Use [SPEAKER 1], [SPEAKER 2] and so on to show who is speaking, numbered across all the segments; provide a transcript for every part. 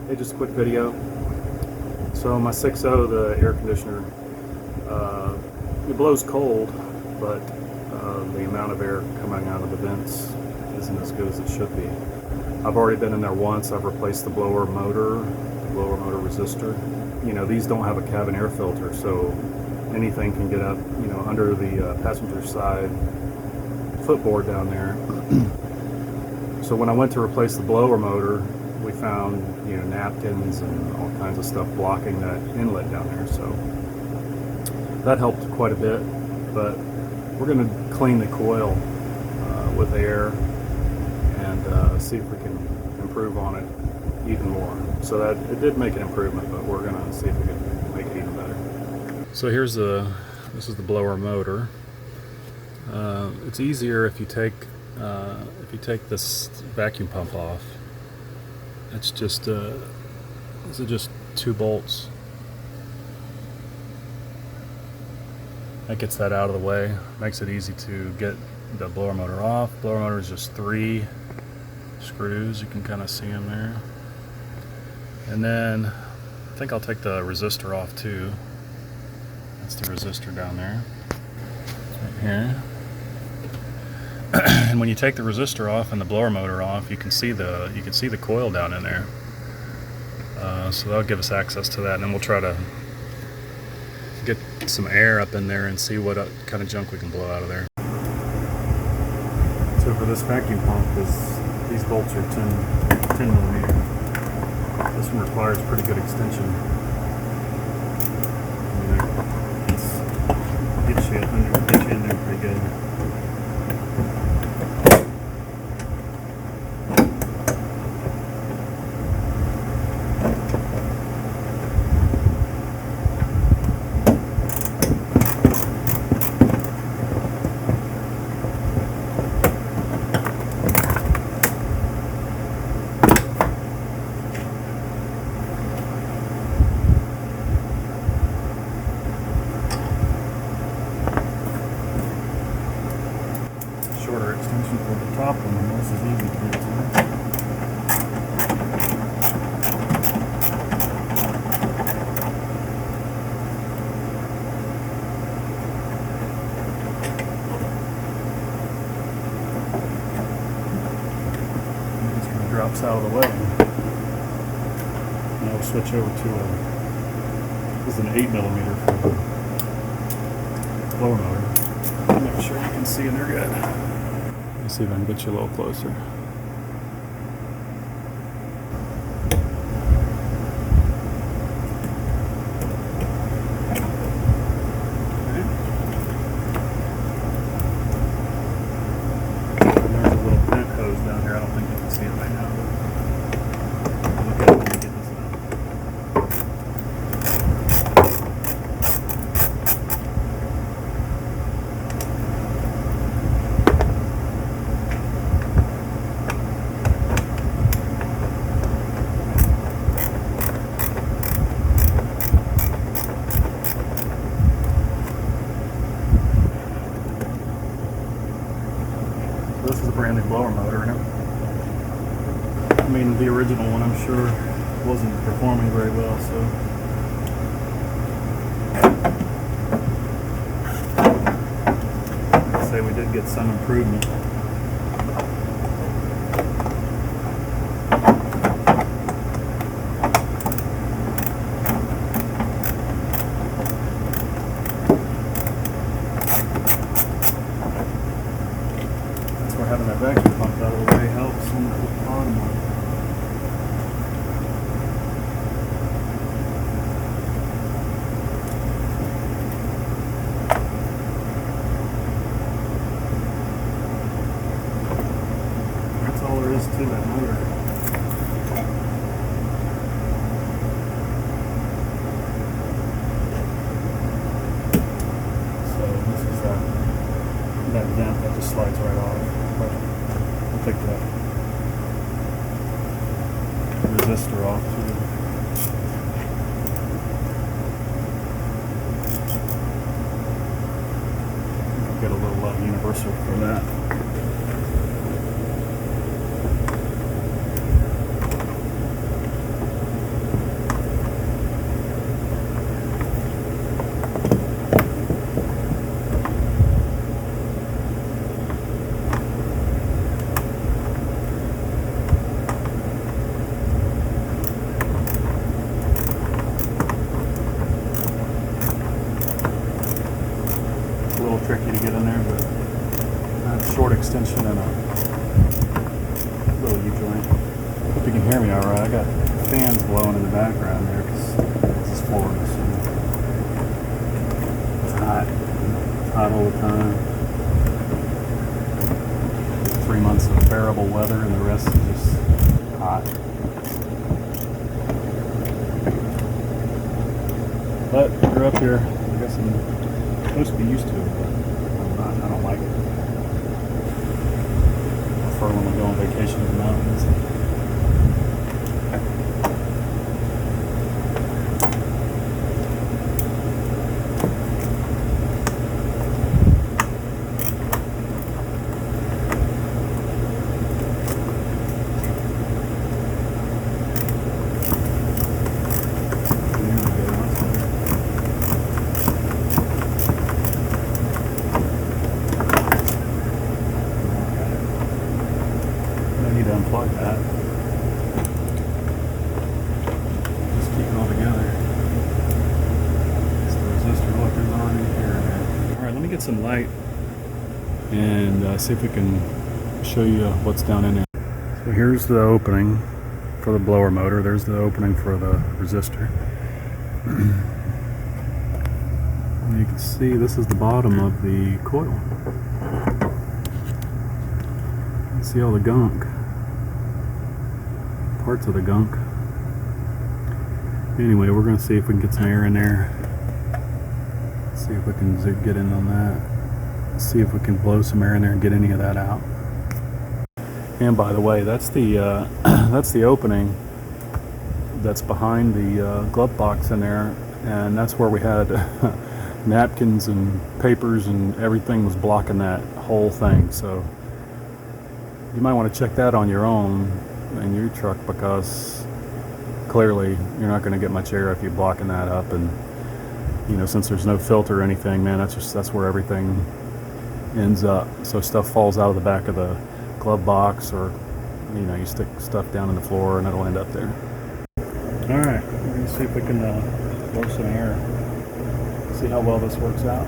[SPEAKER 1] Hey, just a quick video. So my 6.0, the air conditioner, it blows cold, but the amount of air coming out of the vents isn't as good as it should be. I've already been in there once. I've replaced the blower motor resistor. You know, these don't have a cabin air filter, so anything can get up, you know, under the passenger side footboard down there. So when I went to replace the blower motor, we found, you know, napkins and all kinds of stuff blocking that inlet down there. So that helped quite a bit, but we're going to clean the coil with air and see if we can improve on it even more. So that it did make an improvement, but we're going to see if we can make it even better. So this is the blower motor. It's easier if you take this vacuum pump off. It's just these are just 2 bolts. That gets that out of the way. Makes it easy to get the blower motor off. Blower motor is just 3 screws. You can kind of see them there. And then I think I'll take the resistor off too. That's the resistor down there, right here. And when you take the resistor off and the blower motor off, you can see the coil down in there. So that'll give us access to that, and then we'll try to get some air up in there and see what kind of junk we can blow out of there. So for this vacuum pump, these bolts are 10 millimeter. This one requires pretty good extension. Gets you in there pretty good. Shorter extension for the top one, and this is easy to get to. It just kind of drops out of the way. Now we'll switch over to this is an 8 millimeter for the blower motor. Make sure you can see in there good. Let me see if I can get you a little closer. Okay. And there's a little vent hose down here. I don't think you can see it right now. Look at it when we get this out. This is a brand new blower motor, and I mean, the original one, I'm sure, wasn't performing very well, so I'd say we did get some improvement. Having that vacuum pump out of the way helps on the bottom one. That's all there is to that motor. So this is that vent that just slides right off. I'll take the resistor off too. I'll get a little universal for that. a little tricky to get in there, but I have a short extension and a little U-joint. Hope you can hear me all right. I got fans blowing in the background there because this is Florida, so it's hot. It's hot all the time. 3 months of bearable weather and the rest is just hot. But you're up here. I guess I'm supposed to be used to it, but I'm not. I don't like it. I prefer when we go on vacation in the mountains. Unplug that. Just keep it all together. It's the resistor. Look, there's already air in there. Alright, let me get some light and see if we can show you what's down in there. So here's the opening for the blower motor. There's the opening for the resistor. And you can see this is the bottom of the coil. You can see all the gunk. Parts of the gunk. Anyway, we're going to see if we can get some air in there. See if we can get in on that. See if we can blow some air in there and get any of that out. And by the way, that's the that's the opening that's behind the glove box in there, and that's where we had napkins and papers and everything was blocking that whole thing. So you might want to check that on your own in your truck, because clearly you're not going to get much air if you're blocking that up. And you know, since there's no filter or anything, man, that's where everything ends up. So stuff falls out of the back of the glove box, or you know, you stick stuff down in the floor and it'll end up there. All right, we're going to see if we can blow some air, see how well this works out.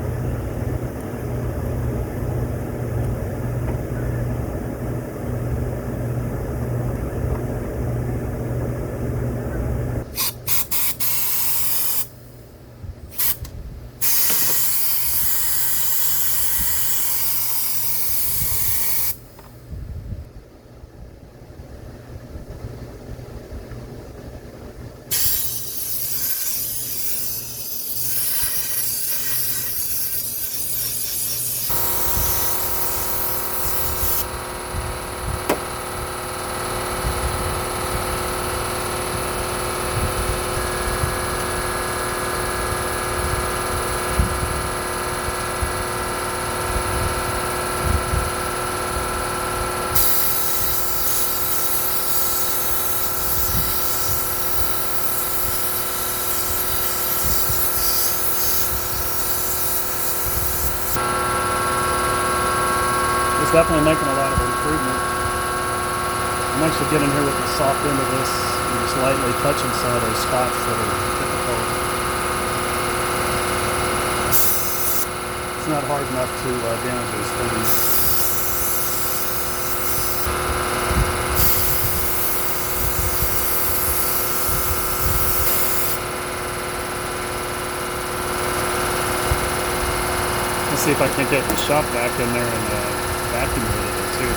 [SPEAKER 1] It's definitely making a lot of improvement. I'm actually getting here with the soft end of this and just lightly touching some of those spots that are difficult. It's not hard enough to damage those things. Let's see if I can get the shop back in there and vacuum a little bit too.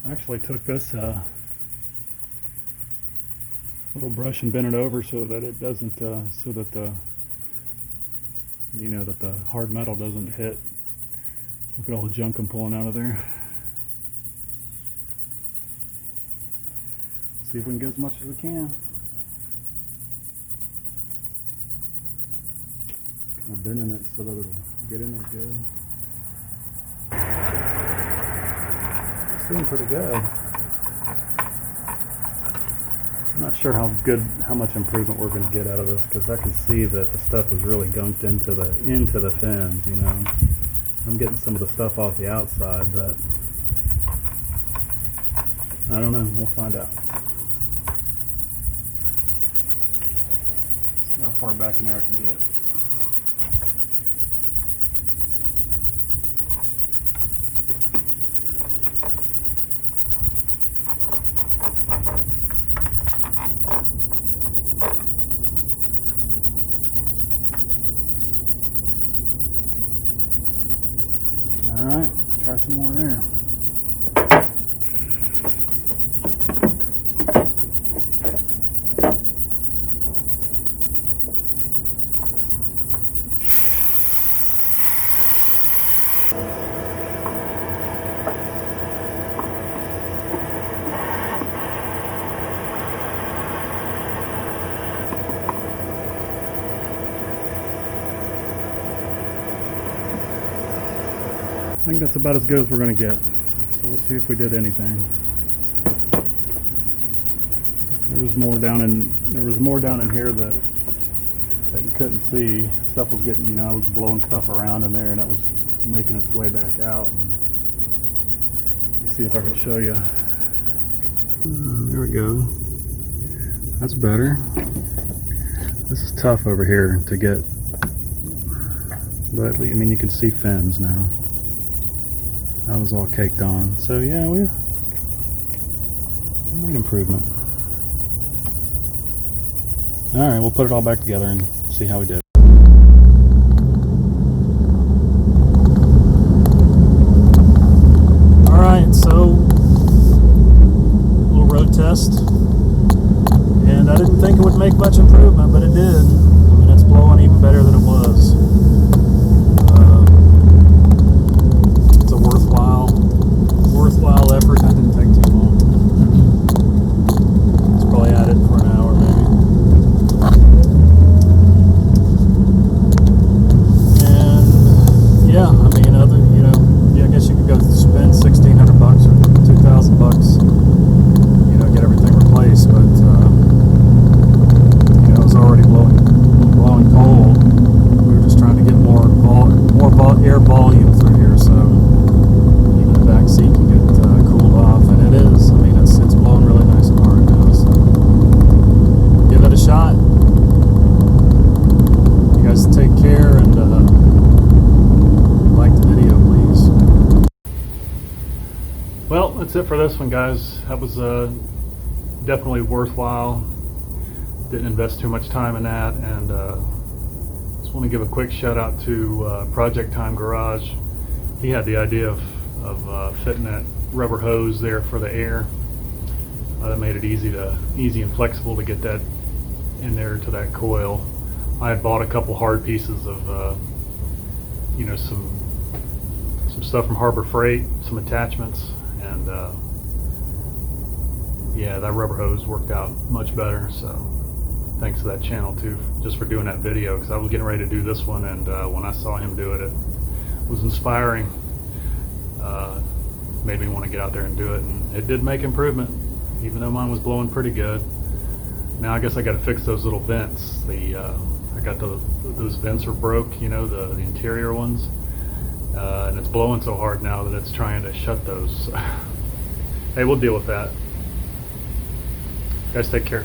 [SPEAKER 1] I actually took this little brush and bend it over so that it doesn't, so that the, that the hard metal doesn't hit. Look at all the junk I'm pulling out of there. See if we can get as much as we can. Kind of bending it so that it'll get in there good. It's doing pretty good. I'm not sure how much improvement we're going to get out of this, because I can see that the stuff is really gunked into the fins. I'm getting some of the stuff off the outside, but I don't know. We'll find out. See how far back in there I can get. Alright, let's try some more air. I think that's about as good as we're going to get. So we'll see if we did anything. There was more down in here that you couldn't see. Stuff was getting, I was blowing stuff around in there, and it was making its way back out. And let me see if I can show you. There we go. That's better. This is tough over here to get, but you can see fins now. That was all caked on. So yeah, we made improvement. Alright, we'll put it all back together and see how we did. Alright, so little road test. And I didn't think it would make much improvement, but it did. It's blowing even better than it was. Worthwhile effort. That didn't take too long. It's probably at it for an hour maybe. And yeah, I guess you could go spend $1,600 or $2,000, get everything replaced, but it was already blowing cold. We were just trying to get more air volume through here, so even the back seat can get cooled off, and it is. It's blowing really nice and hard now, so give it a shot. You guys take care, and like the video, please. Well, that's it for this one, guys. That was definitely worthwhile. Didn't invest too much time in that, and just want to give a quick shout out to Project Time Garage. He had the idea of fitting that rubber hose there for the air. That made it easy and flexible to get that in there to that coil. I had bought a couple hard pieces of some stuff from Harbor Freight, some attachments, and yeah, that rubber hose worked out much better. So thanks to that channel too, just for doing that video, because I was getting ready to do this one, and when I saw him do it, it was inspiring. Made me want to get out there and do it, and it did make improvement, even though mine was blowing pretty good. Now I guess I got to fix those little vents. I got those vents are broke, the interior ones, and it's blowing so hard now that it's trying to shut those. Hey, we'll deal with that. Guys, take care.